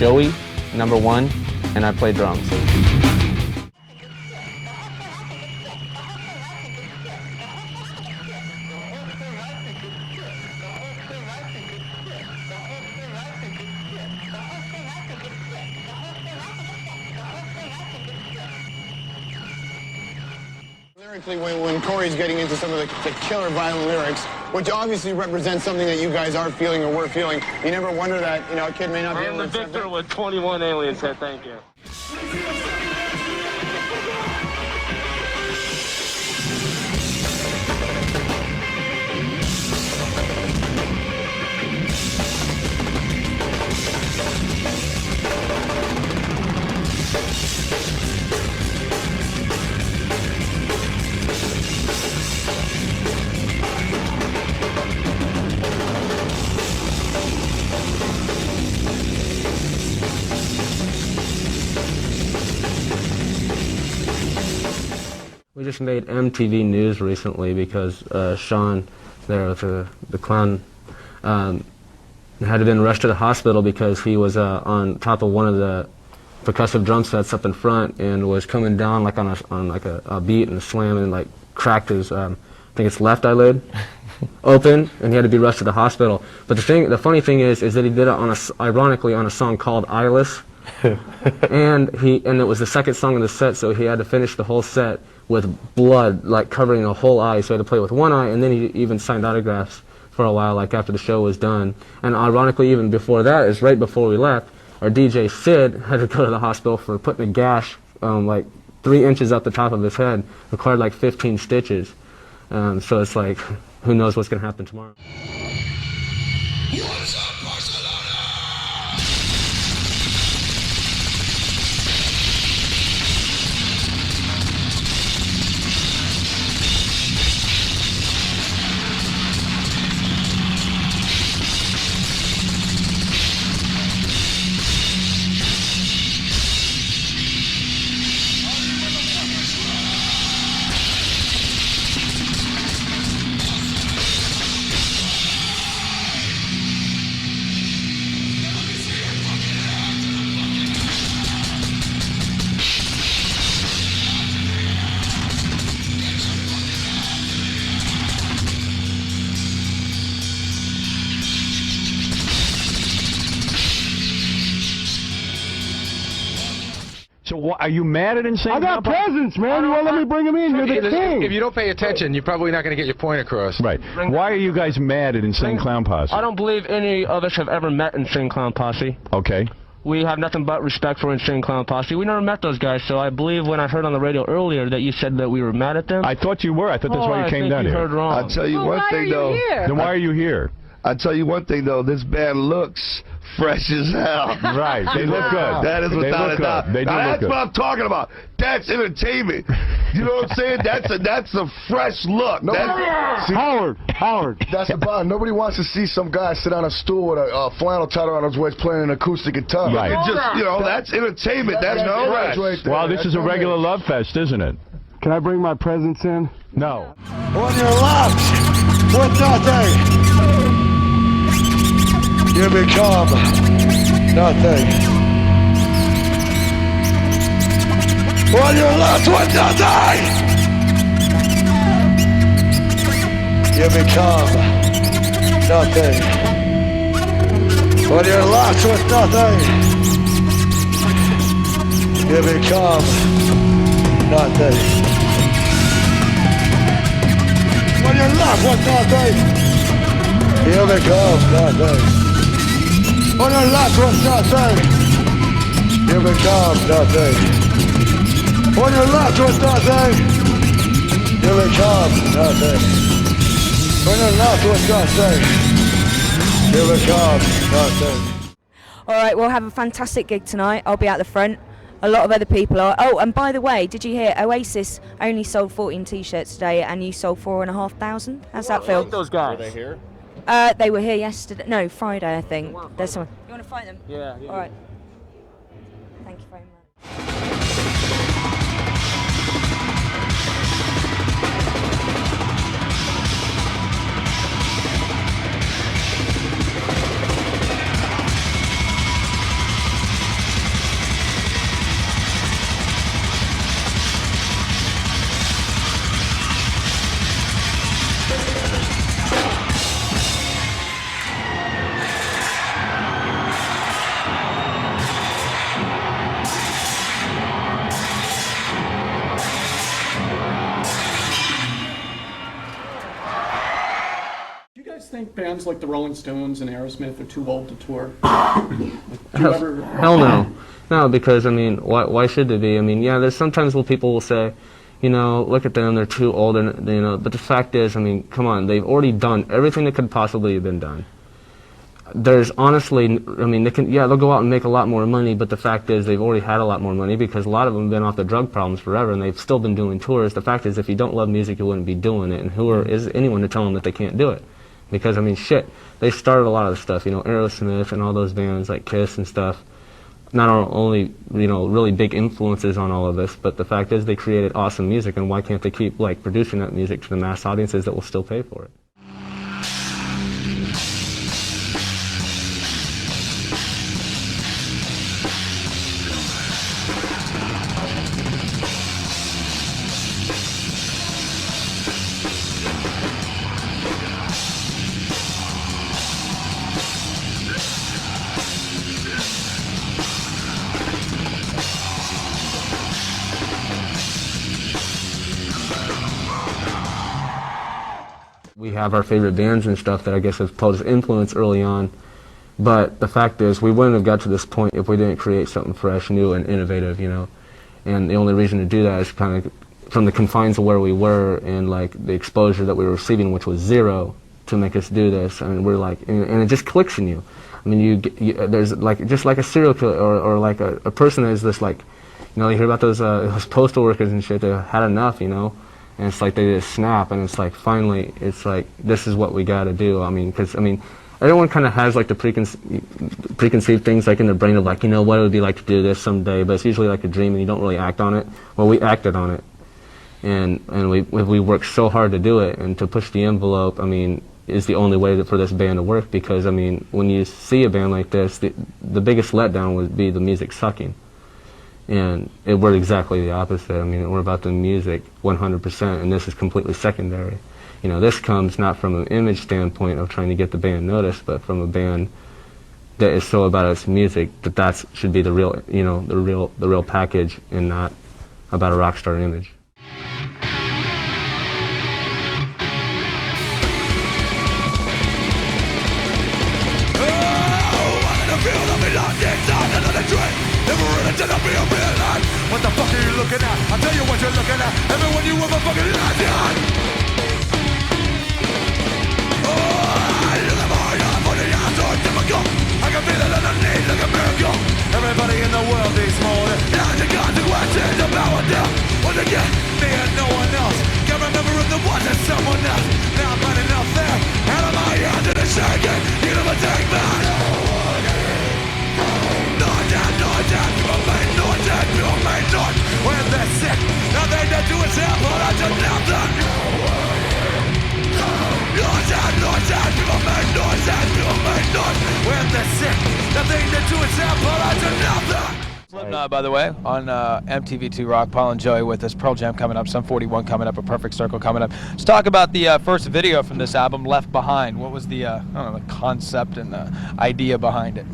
Joey, number 1, and I play drums. Lyrically, when Corey's getting into some of the killer violent lyrics, which obviously represents something that you guys are feeling or were feeling, you never wonder that, you know, a kid may not be able to... I am the victor with 21 aliens said thank you. We just made MTV News recently because Sean, there with the clown, had been rushed to the hospital because he was on top of one of the percussive drum sets up in front and was coming down like on a beat and slam and like cracked his I think it's left eyelid open, and he had to be rushed to the hospital. But the funny thing is that he did it ironically on a song called Eyeless, and it was the second song in the set, so he had to finish the whole set with blood like covering the whole eye, so he had to play with one eye, and then he even signed autographs for a while, like after the show was done. And ironically, even before that, is right before we left, our DJ Sid had to go to the hospital for putting a gash like 3 inches up the top of his head, required like 15 stitches. So it's like, who knows what's going to happen tomorrow. So are you mad at Insane? I got presents, man. You won't let me bring them in. You're the king. If you don't pay attention, you're probably not going to get your point across. Right. Why are you guys mad at Insane Clown Posse? I don't believe any of us have ever met Insane Clown Posse. Okay. We have nothing but respect for Insane Clown Posse. We never met those guys, so I believe when I heard on the radio earlier that you said that we were mad at them. I thought you were. I thought that's why you came down here. I think you heard wrong. I'll tell you one thing, though. Then why are you here? I'll tell you one thing, though. This band looks fresh as hell. Right. They look good. That is without a doubt. They do now, look that's good. what I'm talking about. That's entertainment. You know what I'm saying? That's a fresh look. Howard. That's the bottom. Nobody wants to see some guy sit on a stool with a flannel tied around his waist playing an acoustic guitar. Right. Just, you know, that's entertainment. That's no rest. Right there. Well, this is a regular love fest, isn't it? Can I bring my presents in? No. On your left, with nothing, you become nothing. On your left, with nothing, you become nothing. On your left, with nothing, you become nothing. When you're left with nothing, you become nothing. When you're left with nothing, you become nothing. When you're left with nothing, you become nothing. When you're left with nothing, you become nothing. Alright, we'll have a fantastic gig tonight. I'll be at the front. A lot of other people are. Oh, and by the way, did you hear Oasis only sold 14 t-shirts today and you sold 4,500? How's that feel? Those guys. Were they here? They were here yesterday. No, Friday, I think. There's someone. You want to fight them? Yeah. All right. Thank you very much. bands like the Rolling Stones and Aerosmith are too old to tour? Hell no. No, because, I mean, why should they be? I mean, yeah, there's sometimes where people will say, you know, look at them, they're too old, and, you know, but the fact is, I mean, come on, they've already done everything that could possibly have been done. There's honestly, I mean, they'll go out and make a lot more money, but the fact is they've already had a lot more money because a lot of them have been off the drug problems forever, and they've still been doing tours. The fact is, if you don't love music, you wouldn't be doing it, and is anyone to tell them that they can't do it? Because, I mean, shit, they started a lot of the stuff, you know, Aerosmith and all those bands like Kiss and stuff. Not only, you know, really big influences on all of this, but the fact is they created awesome music, and why can't they keep, like, producing that music to the mass audiences that will still pay for it? We have our favorite bands and stuff that I guess have posed influence early on, but the fact is we wouldn't have got to this point if we didn't create something fresh, new, and innovative, you know. And the only reason to do that is kind of from the confines of where we were and like the exposure that we were receiving, which was zero, to make us do this. I mean, we're like, and it just clicks in you. I mean, there's like just like a serial killer or like a person is this like, you know, you hear about those postal workers and shit that had enough, you know. And it's like they just snap, and it's like finally, it's like this is what we got to do. I mean, because I mean, everyone kind of has like the preconceived things like in their brain of like, you know, what it would be like to do this someday, but it's usually like a dream, and you don't really act on it. Well, we acted on it, and we worked so hard to do it and to push the envelope. I mean, is the only way for this band to work, because I mean, when you see a band like this, the biggest letdown would be the music sucking. And we're exactly the opposite. I mean, we're about the music 100%, and this is completely secondary. You know, this comes not from an image standpoint of trying to get the band noticed, but from a band that is so about its music that should be the real, you know, the real package, and not about a rock star image. What the fuck are you looking at? I'll tell you what you're looking at. Everyone you ever fucking lied on. I look more for the answer difficult. I can feel it underneath like a miracle. Everybody in the world needs more than the consequences of power down. Once again, me and no one else. Can't remember if there wasn't someone else. Now I'm running out there. Out of my hands and it's shaking. You never take back. When they're sick, nothing to do is help, but I just nothing. People make noise. When they're sick, nothing to do is help, but I just nothing. Slipknot, by the way, on MTV2 Rock. Paul and Joey with us. Pearl Jam coming up, Sum 41 coming up, A Perfect Circle coming up. Let's talk about the first video from this album, Left Behind. What was the, I don't know, the concept and the idea behind it?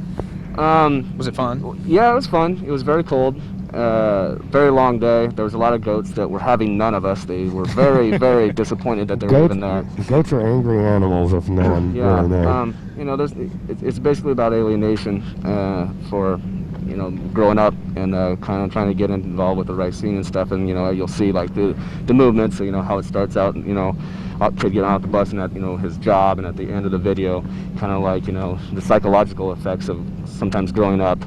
Was it fun? Yeah, it was fun. It was very cold. Very long day. There was a lot of goats that were having none of us. They were very, very disappointed that they were even there. Goats are angry animals if no one really there. You know, it's basically about alienation for, you know, growing up and kind of trying to get involved with the right scene and stuff. And, you know, you'll see like the movements, you know, how it starts out, you know, kid getting off the bus and at, you know, his job, and at the end of the video, kind of like, you know, the psychological effects of sometimes growing up.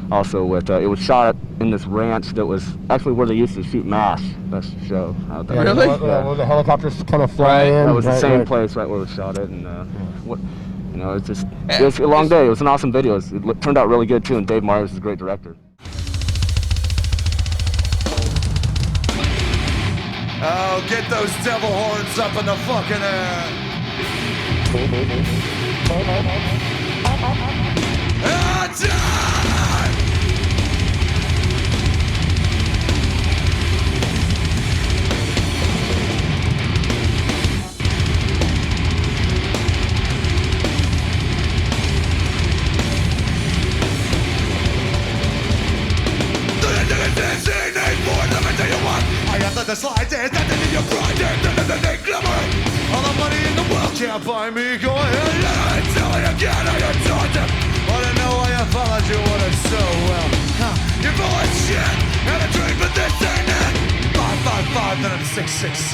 Also with, it was shot in this ranch that was actually where they used to shoot MASH. That's the show out there. Really? Where the helicopters kind of fly in. That was the same place right where we shot it, and you know, it was a long day. It was an awesome video. It turned out really good too, and Dave Myers is a great director. Oh, get those devil horns up in the fucking air. I got the slide, there's nothing in your pride, there's nothing glimmering. All the money in the world can't can't find me. Go ahead and tell me again how you taught them. Wanna know why I followed you on it so well? You're full of shit. Have a drink, but this ain't it. 555, then I'm 666.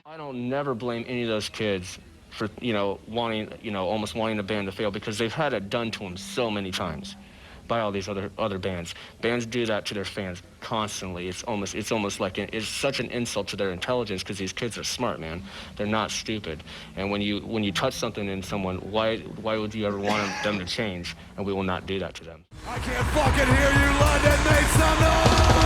I don't never blame any of those kids for, wanting, almost wanting a band to fail, because they've had it done to them so many times by all these other bands. Bands do that to their fans constantly. It's almost like it's such an insult to their intelligence, because these kids are smart, man. They're not stupid. And when you touch something in someone, why would you ever want them to change? And we will not do that to them. I can't fucking hear you, London. Make some noise.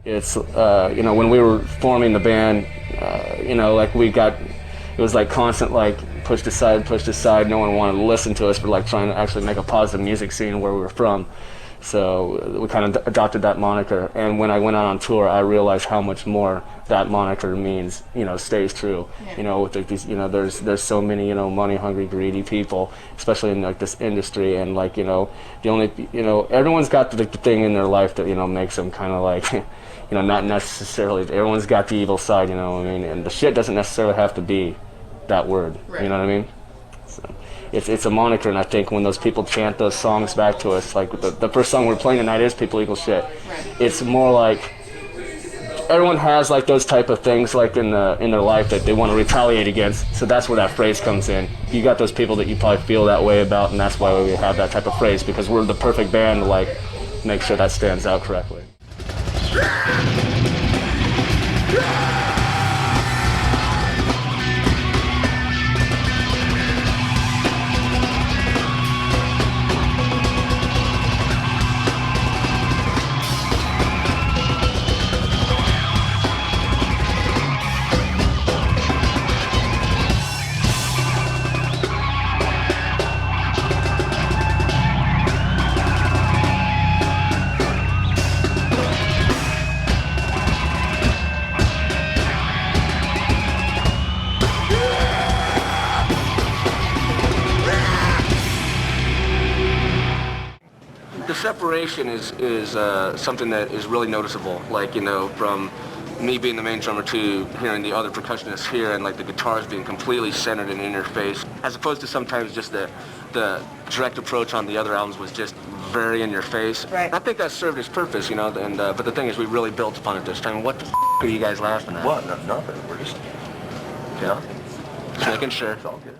It's, when we were forming the band, it was like constant, pushed aside, no one wanted to listen to us, but trying to actually make a positive music scene where we were from. So we kind of adopted that moniker, and when I went out on tour, I realized how much more that moniker means, stays true. Yeah. With these, there's so many, money-hungry, greedy people, especially in this industry, and the only, everyone's got the thing in their life that, makes them kind of not necessarily, everyone's got the evil side, and the shit doesn't necessarily have to be that word, right. You know what I mean? So it's a moniker, and I think when those people chant those songs back to us, like the first song we're playing tonight is People Equal Shit. Right. It's more like everyone has those type of things in their life that they want to retaliate against, so that's where that phrase comes in. You got those people that you probably feel that way about, and that's why we have that type of phrase, because we're the perfect band to make sure that stands out correctly. The separation is something that is really noticeable, from me being the main drummer to hearing the other percussionists here, and the guitars being completely centered and in your face, as opposed to sometimes just the direct approach on the other albums was just very in your face. Right. I think that served its purpose, and but the thing is, we really built upon it this time. What the are you guys laughing at? What? Nothing. We're just... Yeah. Just making sure. It's all good.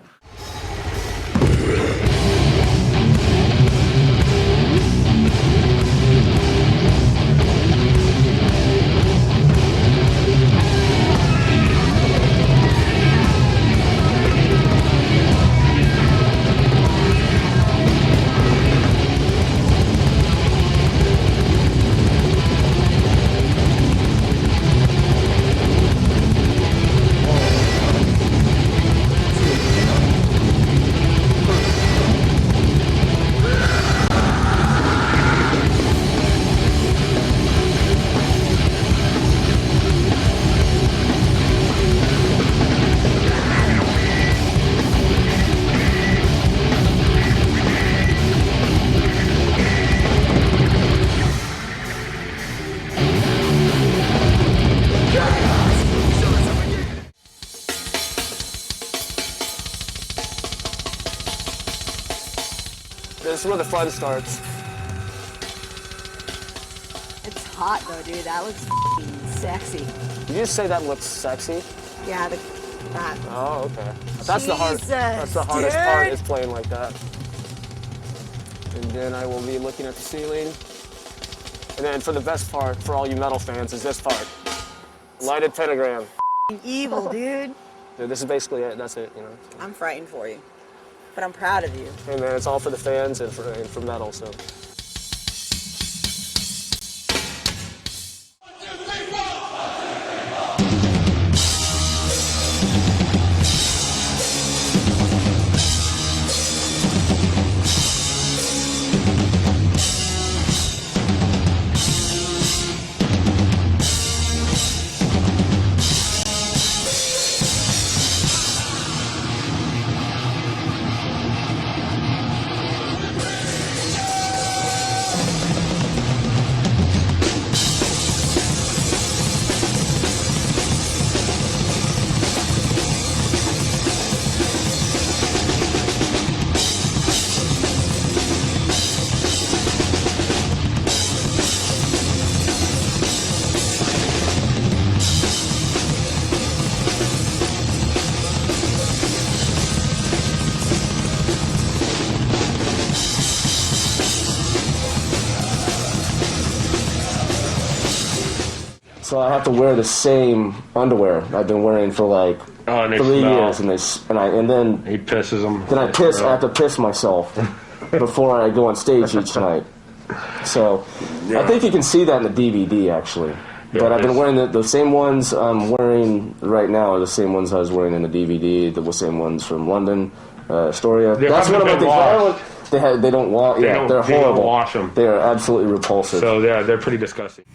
This is where the fun starts. It's hot though, dude. That looks f***ing sexy. Did you just say that looks sexy? Yeah, That. Oh, okay. That's the hardest part is playing like that. And then I will be looking at the ceiling. And then for the best part, for all you metal fans, is this part. Lighted pentagram. Evil, dude. Dude, this is basically it. That's it, you know. I'm frightened for you, but I'm proud of you. Hey man, it's all for the fans and for metal, so. So I have to wear the same underwear I've been wearing for like 3 years, and then he pisses them. Then I have to piss myself before I go on stage each night. So I think you can see that in the DVD actually. Yeah, but I've been wearing the same ones I'm wearing right now are the same ones I was wearing in the DVD. The same ones from London, Astoria. That's one of my things. They don't wash. Yeah, they're horrible. They don't wash them. They are absolutely repulsive. So yeah, they're pretty disgusting.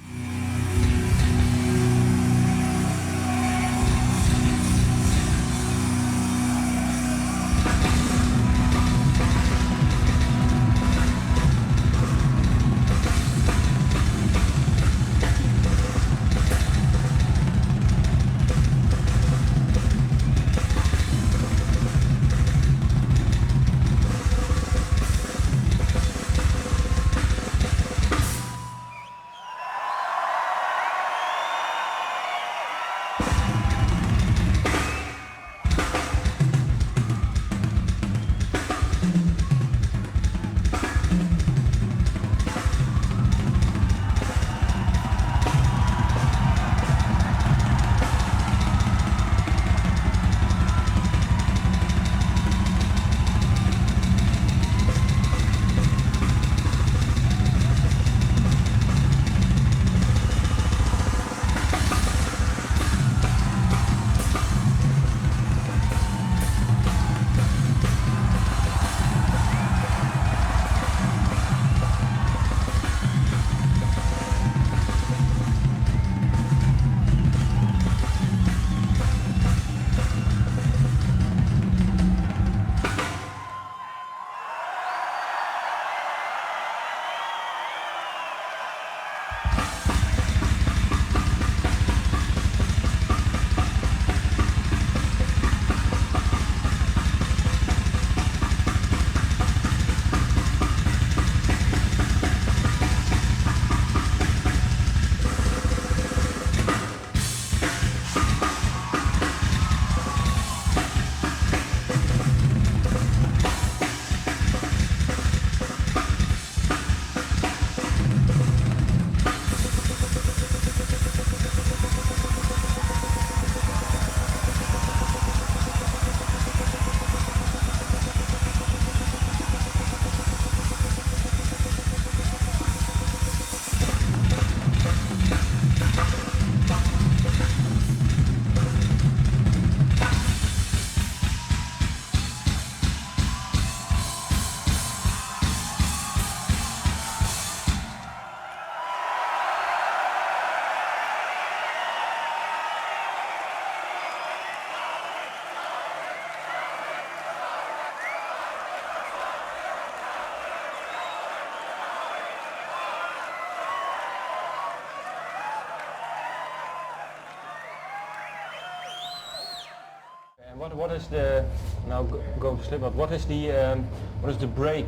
What is the now going to Slipknot? What is the break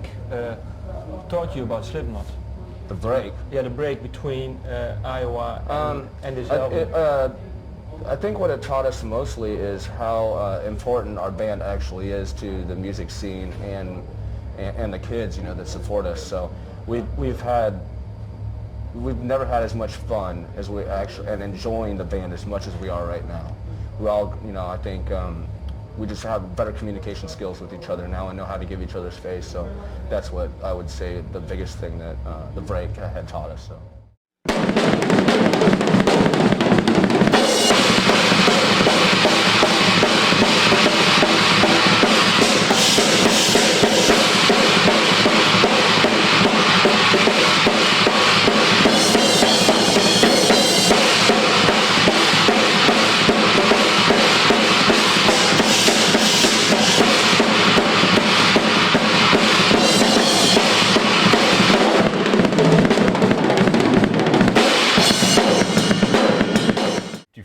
taught you about Slipknot? The break? Yeah, the break between Iowa and this album. I think what it taught us mostly is how important our band actually is to the music scene and the kids, you know, that support us. So we've never had as much fun as we actually, and enjoying the band as much as we are right now. We all, you know, I think we just have better communication skills with each other now and know how to give each other space. So that's what I would say the biggest thing that the break had taught us. So.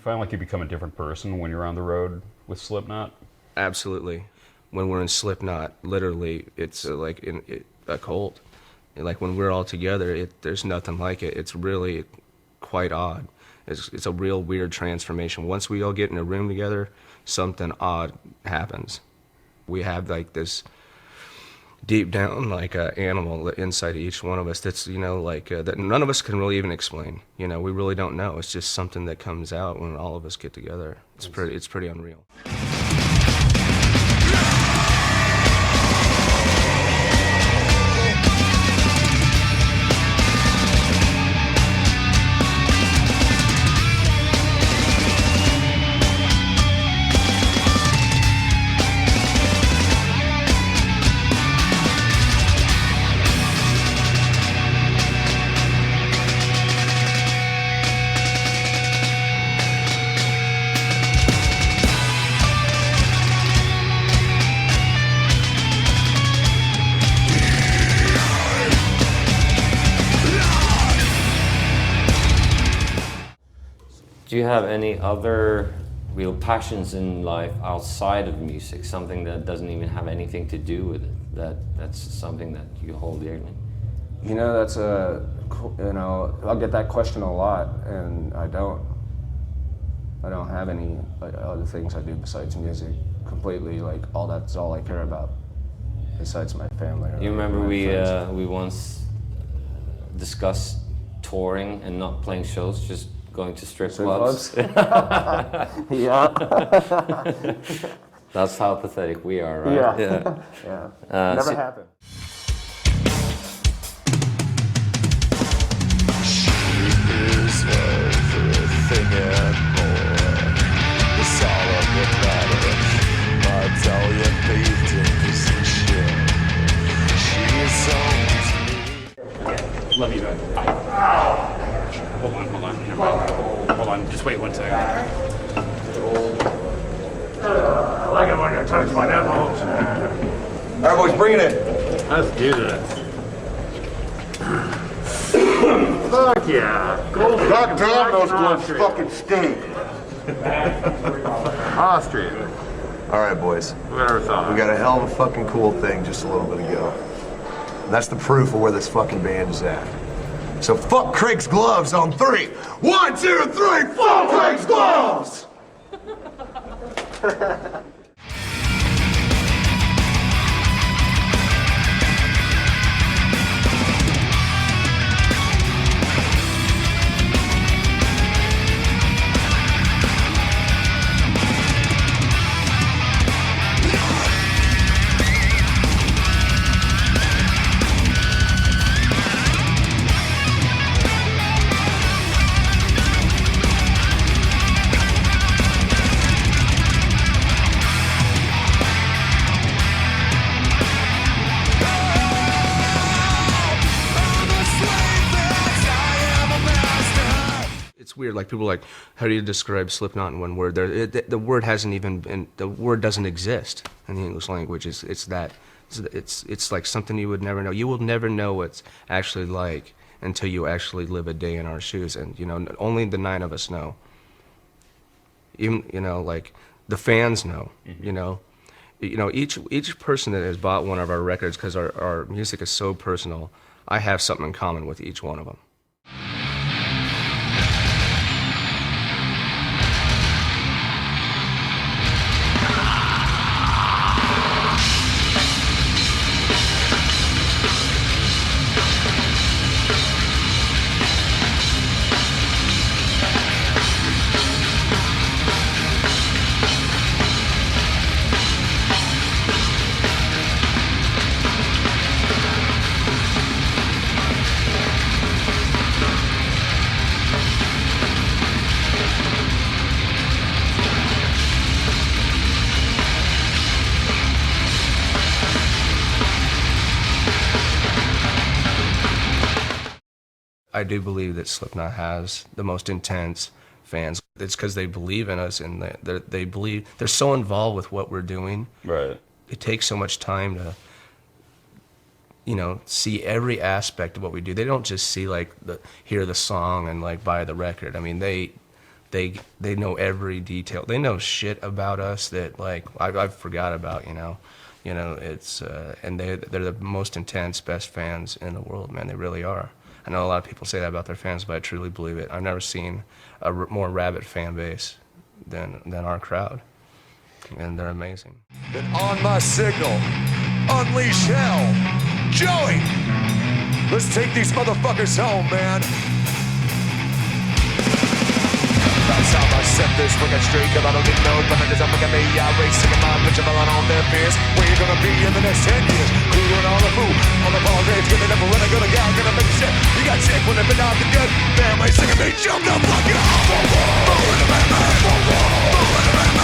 Find like you become a different person when you're on the road with Slipknot? Absolutely. When we're in Slipknot, literally, it's like a cult. Like when we're all together, there's nothing like it. It's really quite odd. It's a real weird transformation. Once we all get in a room together, something odd happens. We have like this deep down like animal inside of each one of us that's, you know, like that none of us can really even explain. You know, we really don't know. It's just something that comes out when all of us get together. It's pretty unreal. Do you have any other real passions in life outside of music, something that doesn't even have anything to do with it, that's something that you hold dearly? You know, that's you know, I'll get that question a lot, and I don't have any other things I do besides music. Completely, like that's all I care about, besides my family. You remember my we once discussed touring and not playing shows, just going to strip clubs. Yeah. That's how pathetic we are, right? Yeah. Yeah. Never happened. She is everything and more. The solid would matter. Italian painting position. She is Love you, man. Bye. Hold on. Hold on, just wait 1 second. I like it when you touch my nipples. All right, boys, bring it in. Let's do this. Fuck yeah. God damn, those gloves fucking stink. Austria. All right, boys. Whatever thought. We got a hell of a fucking cool thing just a little bit ago. And that's the proof of where this fucking band is at. So fuck Craig's gloves on 3. 1, 2, 3, fuck Craig's gloves! Weird, like people are like, how do you describe Slipknot in one word? The word hasn't even been, the word doesn't exist in the English language. It's like something you would never know. You will never know what it's actually like until you actually live a day in our shoes, and you know, only the 9 of us know. Even, you know, like the fans know. You know, each person that has bought one of our records, because our music is so personal, I have something in common with each one of them. I do believe that Slipknot has the most intense fans. It's because they believe in us, and they believe, they're so involved with what we're doing. Right. It takes so much time to, you know, see every aspect of what we do. They don't just see like hear the song and like buy the record. I mean, they know every detail. They know shit about us that like I've forgot about. You know, it's and they're the most intense, best fans in the world, man. They really are. I know a lot of people say that about their fans, but I truly believe it. I've never seen a more rabid fan base than our crowd, and they're amazing. Then on my signal, unleash hell. Joey, let's take these motherfuckers home, man. That's how I set this wicked streak. If I don't need no penalties, I'm looking at me. I race singing my bitch about on their fears. Where you gonna be in the next 10 years? Who doing all the food? On the ball grades, giving up a winner, gonna go, gonna make shit. You got sick when they've been out the good. Family singing me, jump the fuck out. Move in the man, move in the man, move in the man,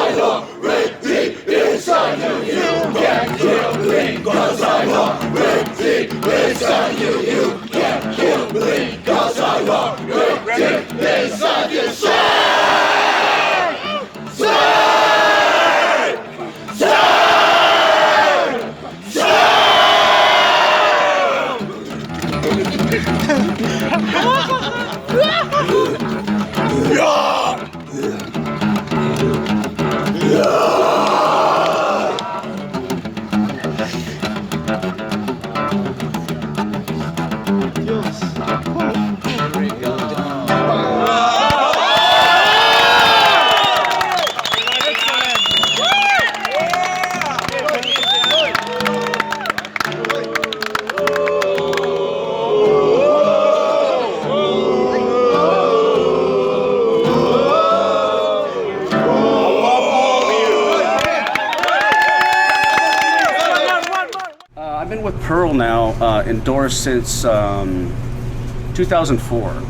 I know Rick deep inside you, you can't kill me. Cause I know Rick deep inside you, you can't kill me. Cause I know Rick deep inside you. I've been with Pearl now, endorsed since 2004.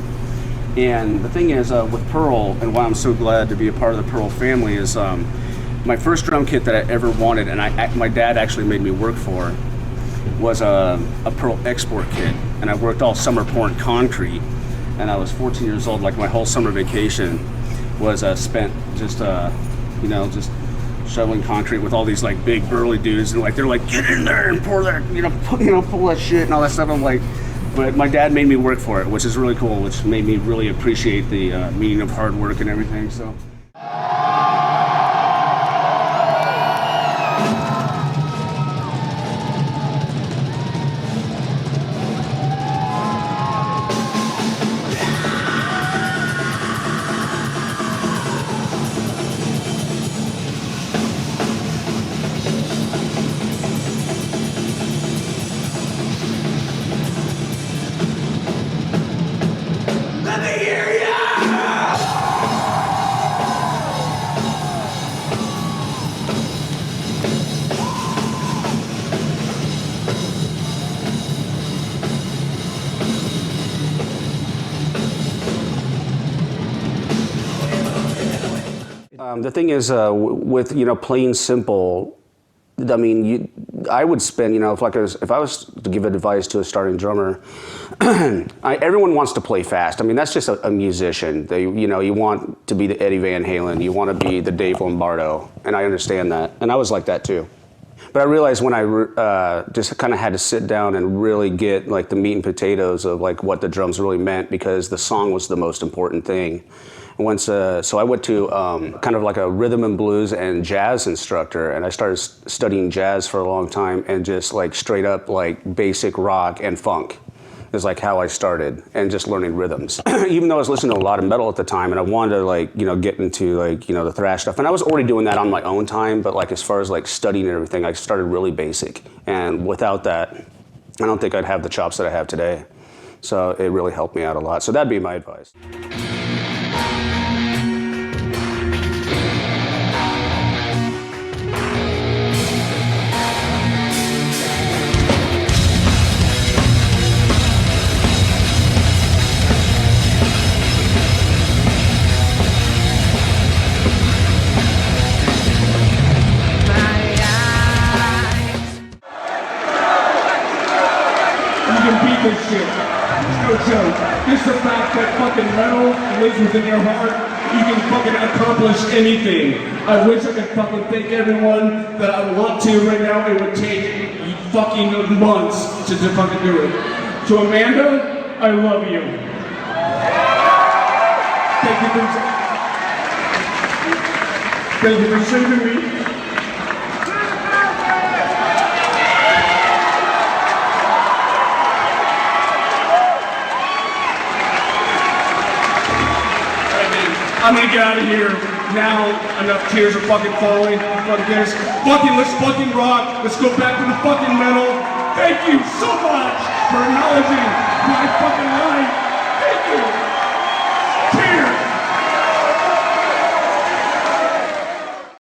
And the thing is, with Pearl, and why I'm so glad to be a part of the Pearl family, is my first drum kit that I ever wanted, and my dad actually made me work for, was a Pearl export kit. And I worked all summer pouring concrete, and I was 14 years old. Like my whole summer vacation was spent just, just shoveling concrete with all these like big burly dudes, and like they're like, get in there and pour that, pull that shit and all that stuff. I'm like, but my dad made me work for it, which is really cool, which made me really appreciate the meaning of hard work and everything. So. The thing is, with plain simple, I mean, I would spend, if I was to give advice to a starting drummer, everyone wants to play fast. I mean, that's just a musician. You want to be the Eddie Van Halen, you want to be the Dave Lombardo, and I understand that, and I was like that too. But I realized when I just kind of had to sit down and really get like the meat and potatoes of like what the drums really meant, because the song was the most important thing. So I went to kind of like a rhythm and blues and jazz instructor, and I started studying jazz for a long time, and just like straight up like basic rock and funk is like how I started, and just learning rhythms. Even though I was listening to a lot of metal at the time, and I wanted to like, get into like, the thrash stuff, and I was already doing that on my own time, but like as far as like studying and everything, I started really basic, and without that, I don't think I'd have the chops that I have today. So it really helped me out a lot. So that'd be my advice. This shit. It's no joke. Just the fact that fucking metal lives within your heart, you can fucking accomplish anything. I wish I could fucking thank everyone that I want to right now. It would take fucking months to fucking do it. So Amanda, I love you. Thank you for saving me. I'm gonna get out of here now. Enough tears are fucking falling. Fucking this. Let's fucking rock. Let's go back to the fucking metal. Thank you so much for acknowledging my fucking life. Thank you.